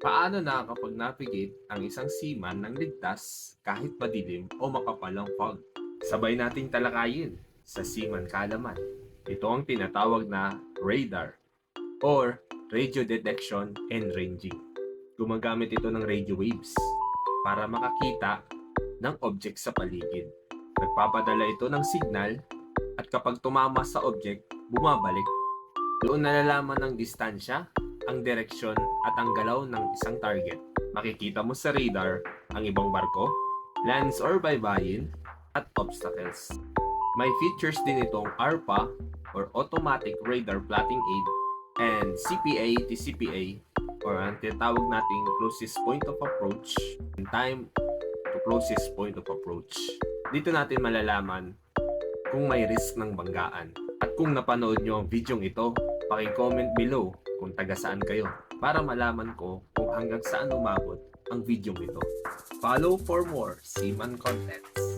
Paano nakakapag-navigate ang isang seaman ng ligtas kahit madilim o makapal ang fog? Sabay nating talakayin sa Seaman Kalaman. Ito ang tinatawag na radar or radio detection and ranging. Gumagamit ito ng radio waves para makakita ng object sa paligid. Nagpapadala ito ng signal at kapag tumama sa object, bumabalik. Doon nalalaman ng distansya, ang direksyon at ang galaw ng isang target. Makikita mo sa radar ang ibang barko, lands or baybayin, at obstacles. May features din itong ARPA or Automatic Radar Plotting Aid and CPA to CPA or ang tinatawag nating closest point of approach and time to closest point of approach. Dito natin malalaman kung may risk ng banggaan. At kung napanood nyo ang video ito, paki-comment below kung taga saan kayo para malaman ko kung hanggang saan umabot ang video ito. Follow for more Seaman contents.